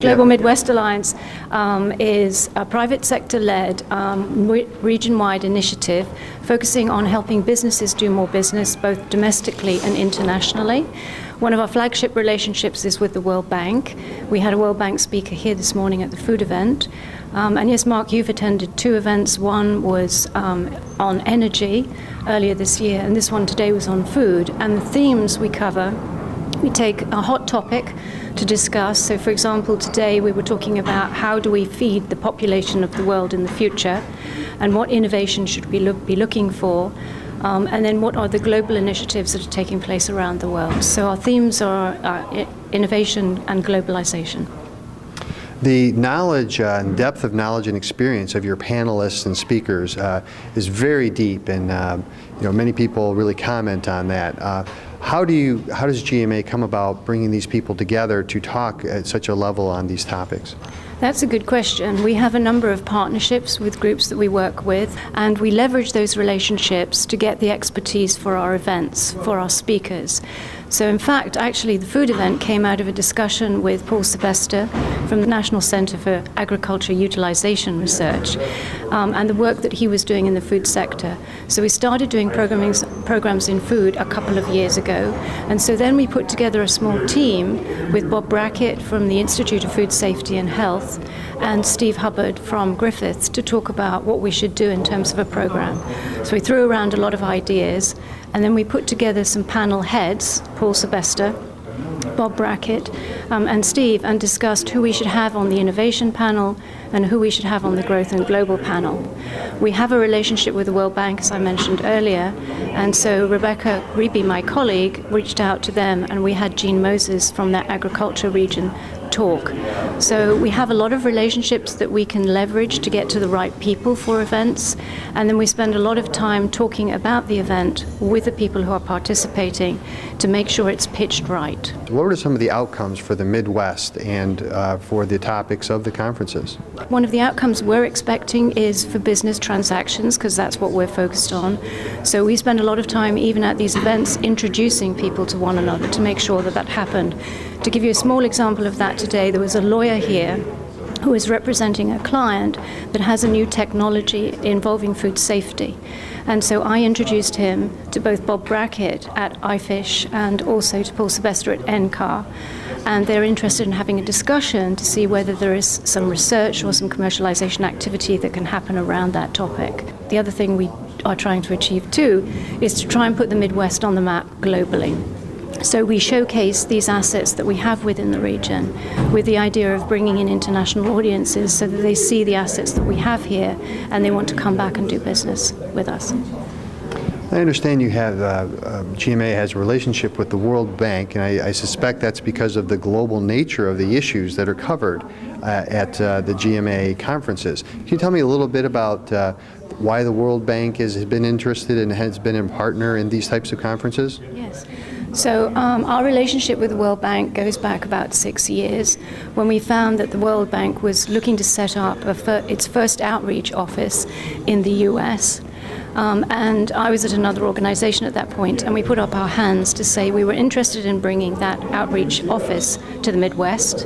Global Midwest Alliance is a private sector-led, region-wide initiative focusing on helping businesses do more business, both domestically and internationally. One of our flagship relationships is with the World Bank. We had a World Bank speaker here this morning at the food event. And yes, Mark, you've attended two events. One was on energy earlier this year, and this one today was on food. And the themes we cover, we take a hot topic to discuss. So, for example, today we were talking about how do we feed the population of the world in the future, and what innovation should we be looking for, and then what are the global initiatives that are taking place around the world. So our themes are innovation and globalization. The knowledge and depth of knowledge and experience of your panelists and speakers is very deep, and many people really comment on that. How does GMA come about bringing these people together to talk at such a level on these topics? That's a good question. We have a number of partnerships with groups that we work with, and we leverage those relationships to get the expertise for our events, for our speakers. So in fact, actually, the food event came out of a discussion with Paul Sylvester from the National Center for Agriculture Utilization Research, and the work that he was doing in the food sector. So we started doing programs in food a couple of years ago, and so then we put together a small team with Bob Brackett from the Institute of Food Safety and Health and Steve Hubbard from Griffiths to talk about what we should do in terms of a program. So we threw around a lot of ideas, and then we put together some panel heads, Paul Sylvester, Bob Brackett, and Steve, and discussed who we should have on the innovation panel and who we should have on the growth and global panel. We have a relationship with the World Bank, as I mentioned earlier, and so Rebecca Reeby, my colleague, reached out to them, and we had Gene Moses from that agriculture region talk. So we have a lot of relationships that we can leverage to get to the right people for events, and then we spend a lot of time talking about the event with the people who are participating to make sure it's pitched right. What are some of the outcomes for the Midwest and for the topics of the conferences? One of the outcomes we're expecting is for business transactions, because that's what we're focused on. So we spend a lot of time, even at these events, introducing people to one another to make sure that that happened. To give you a small example of that today, there was a lawyer here who is representing a client that has a new technology involving food safety. And so I introduced him to both Bob Brackett at iFish and also to Paul Sylvester at NCAR. And they're interested in having a discussion to see whether there is some research or some commercialization activity that can happen around that topic. The other thing we are trying to achieve too is to try and put the Midwest on the map globally. So we showcase these assets that we have within the region with the idea of bringing in international audiences so that they see the assets that we have here and they want to come back and do business with us. I understand you have, GMA has a relationship with the World Bank, and I suspect that's because of the global nature of the issues that are covered at the GMA conferences. Can you tell me a little bit about why the World Bank has been interested and has been a partner in these types of conferences? Yes. So our relationship with the World Bank goes back about 6 years when we found that the World Bank was looking to set up its first outreach office in the US. And I was at another organization at that point, and we put up our hands to say we were interested in bringing that outreach office to the Midwest.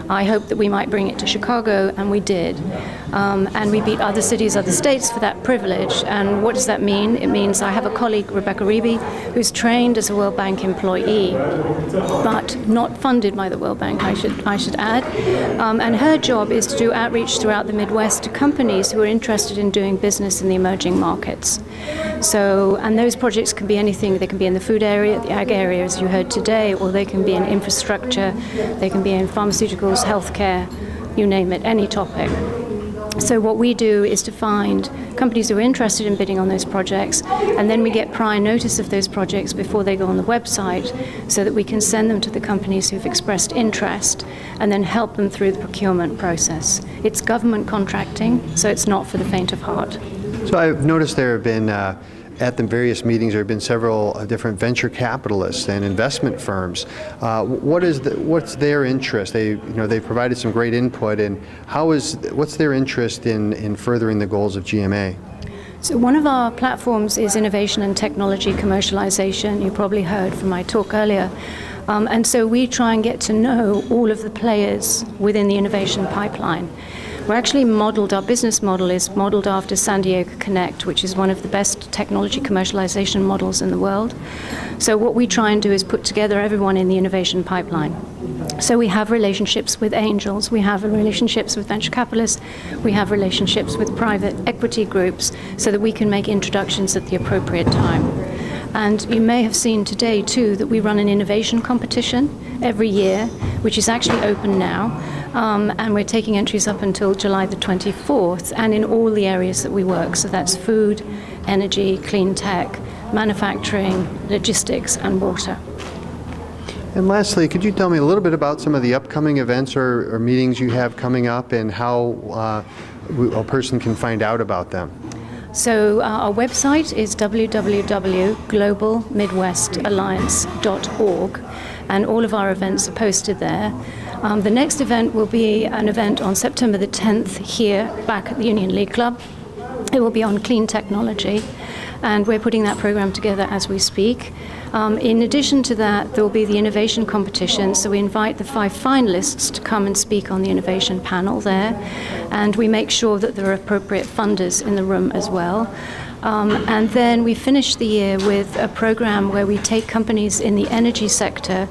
I hoped that we might bring it to Chicago, and we did. And we beat other cities, other states for that privilege. And what does that mean? It means I have a colleague, Rebecca Reeby, who's trained as a World Bank employee, but not funded by the World Bank, I should add. And her job is to do outreach throughout the Midwest to companies who are interested in doing business in the emerging markets. So, and those projects can be anything. They can be in the food area, the ag area, as you heard today, or they can be in infrastructure, they can be in pharmaceuticals, healthcare, you name it, any topic. So what we do is to find companies who are interested in bidding on those projects, and then we get prior notice of those projects before they go on the website so that we can send them to the companies who've expressed interest and then help them through the procurement process. It's government contracting, so it's not for the faint of heart. So I've noticed there have been at the various meetings, there have been several different venture capitalists and investment firms. What's their interest? They've provided some great input, and what's their interest in furthering the goals of GMA? So one of our platforms is innovation and technology commercialization. You probably heard from my talk earlier. And so we try and get to know all of the players within the innovation pipeline. We're actually modeled, our business model is modeled after San Diego Connect, which is one of the best technology commercialization models in the world. So what we try and do is put together everyone in the innovation pipeline. So we have relationships with angels, we have relationships with venture capitalists, we have relationships with private equity groups so that we can make introductions at the appropriate time. And you may have seen today, too, that we run an innovation competition every year, which is actually open now. And we're taking entries up until July the 24th, and in all the areas that we work. So that's food, energy, clean tech, manufacturing, logistics, and water. And lastly, could you tell me a little bit about some of the upcoming events or meetings you have coming up and how a person can find out about them? So our website is www.globalmidwestalliance.org, and all of our events are posted there. The next event will be an event on September the 10th here back at the Union League Club. It will be on clean technology, and we're putting that program together as we speak. In addition to that, there will be the innovation competition, so we invite the 5 finalists to come and speak on the innovation panel there, and we make sure that there are appropriate funders in the room as well. And then we finish the year with a program where we take companies in the energy sector,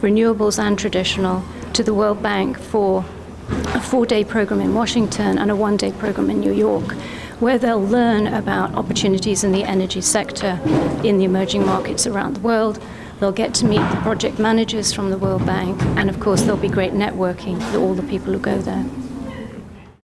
renewables and traditional, to the World Bank for a 4-day program in Washington and a 1-day program in New York, where they'll learn about opportunities in the energy sector in the emerging markets around the world. They'll get to meet the project managers from the World Bank, and of course there'll be great networking for all the people who go there.